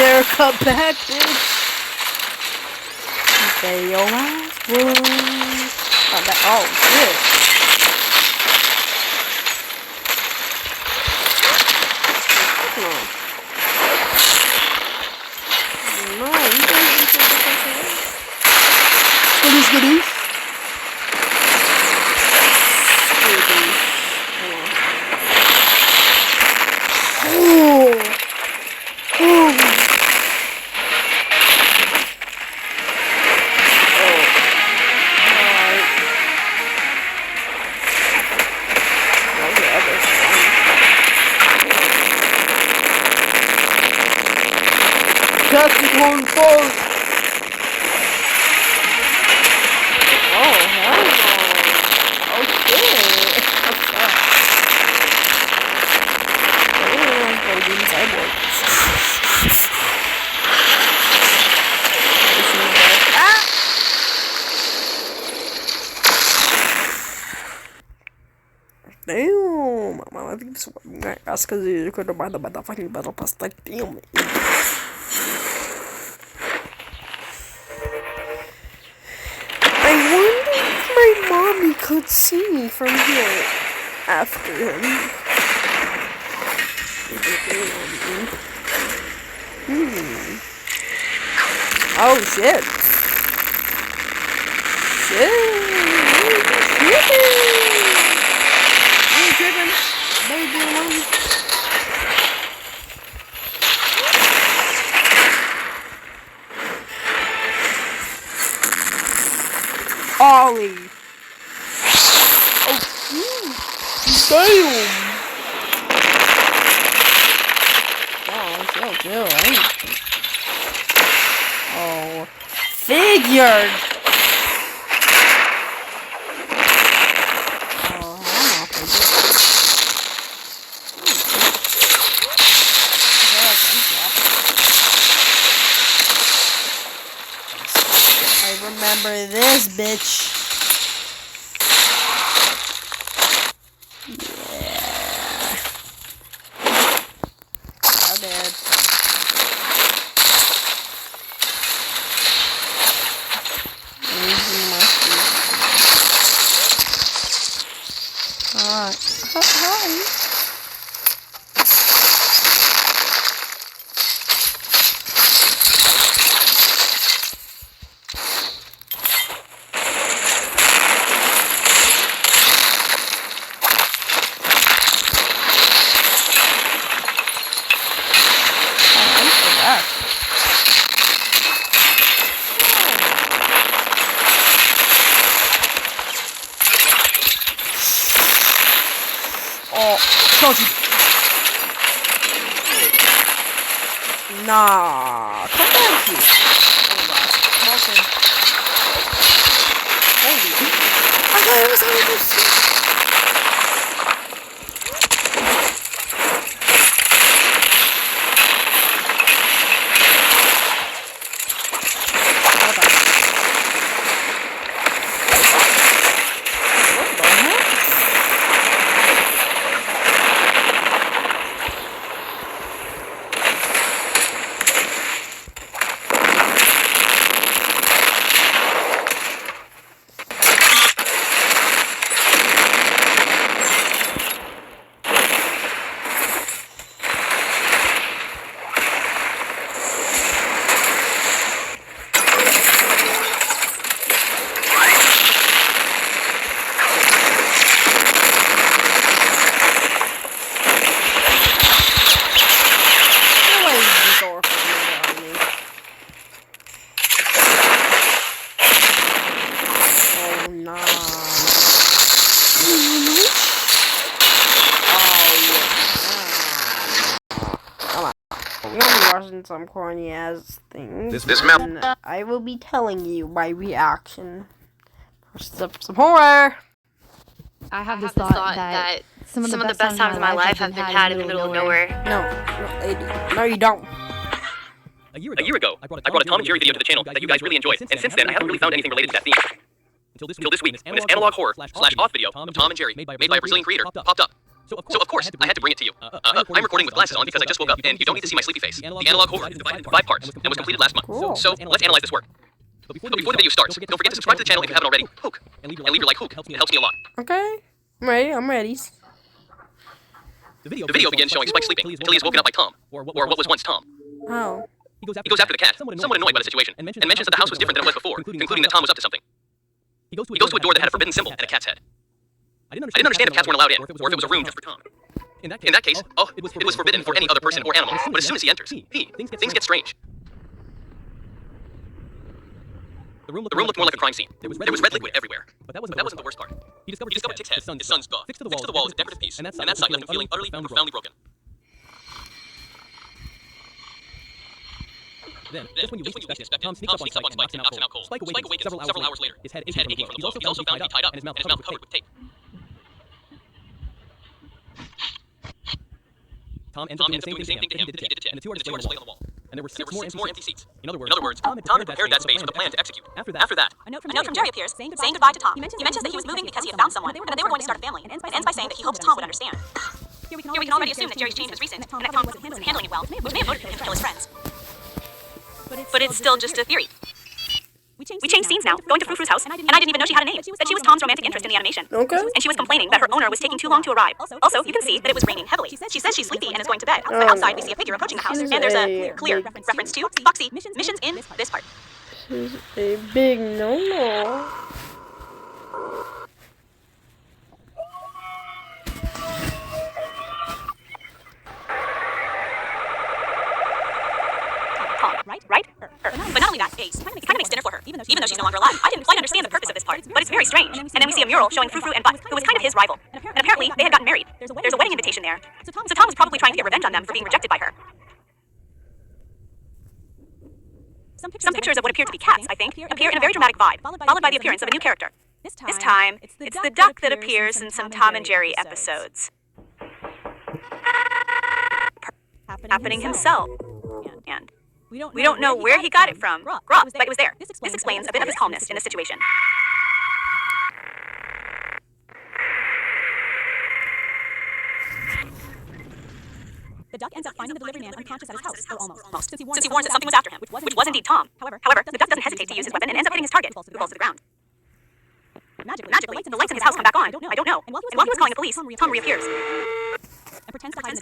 there, cut back, bitch. Say your last word. Oh, shit. No, you don't goodies. Capricorn Force! Oh, hell no. Oh, shit. What's up? Cyborg. Damn! I think this one. That's because you could have bought the motherfucking battle pass. Like, damn it. I wonder if my mommy could see me from here after him. Oh shit. You tripping? Baby alone. Ollie. Oh, damn. Oh, chill. Oh, figured. Oh, I remember this, bitch. Oh, told you. Nah, come back here. Holy. I thought it was over this shit. Watching some corny ass things. This map. I will be telling you my reaction. First up, some horror. I have this thought that some of the best times of my life have been had in the middle of nowhere. No, you don't. A year ago, I brought a Tom and Jerry video to the channel that you guys really enjoyed, and since then I haven't really found anything related to that theme. Until this week, when this analog horror / off video of Tom and Jerry, made by a Brazilian creator, popped up. So of course, I had to bring it to you. I'm recording with glasses on because I just woke up, and you don't need to see my sleepy face. The analog horror is divided into 5 parts and was completed last month. Cool. So let's analyze this work. But before the video starts, don't forget to subscribe to the channel if you haven't already. Hook. And leave your like hook. It helps me a lot. Okay. I'm ready. The video begins showing Spike sleeping until he is woken up by Tom, or what was once Tom. Oh. He goes after the cat, somewhat annoyed by the situation, and mentions that the house was different than it was before, concluding that Tom was up to something. He goes to a door that had a forbidden symbol and a cat's head. I didn't understand if cats weren't allowed in, or if it was a room just for Tom. In that case, it was forbidden for any other person or animal, but as soon as he enters, things get strange. The room looked more like a crime scene. There was red liquid everywhere. But that wasn't the worst part. He discovered Tick's head, his son's dog, fixed to the wall as a decorative piece, and that sight left him feeling utterly and profoundly broken. Then, just when you least expect it, Tom sneaks up on Spike and knocks him out cold. Spike awakens several hours later, his head aching from the blow. He also found to be tied up and his mouth covered with tape. Tom ends up doing the same thing to him that he did to Ted, and the two are displayed on the wall. And there were six more empty seats. In other words, Tom had prepared that space with a plan to execute. After that, A note from Jerry appears, saying goodbye to Tom. He mentions that he was moving because he had found someone, and that they were going to start a family, and ends by saying that he hoped Tom would understand. Here we can already assume that Jerry's change was recent, and that Tom wasn't handling it well, which may have motivated him to kill his friends. But it's still just a theory. We changed scenes now, going to Frou Frou's house, and I didn't even know she had a name, that she was Tom's romantic interest in the animation. Okay. And she was complaining that her owner was taking too long to arrive. Also, you can see that it was raining heavily. She says she's sleepy and is going to bed. But outside, we see a figure approaching the house, and there's a clear reference to Foxy missions in this part. This is a big no-no. Right? But not only that, it kind of makes dinner for her, even though she's no longer alive. I didn't quite understand the purpose of this part, but it's very strange. And then we see a mural showing Frou Frou and Butt, who was kind of his rival. And apparently, they had gotten married. There's a wedding invitation there. So Tom was probably trying to get revenge on them for being rejected by her. Some pictures of what appear to be cats, I think, appear in a very dramatic vibe, followed by the appearance of a new character. This time, it's the duck that appears in some Tom and Jerry episodes. Happening himself. And we don't know where he got it from, but it was there. This explains a bit of his calmness in this situation. The duck ends up finding the delivery man unconscious at his house, or almost, since he warns that something was after him, which was indeed Tom. However, the duck doesn't hesitate to use his weapon and ends up hitting his target, who falls to the ground. Magically, the lights in his house come back on. I don't know. And while he was calling the police, Tom reappears. And pretends to hide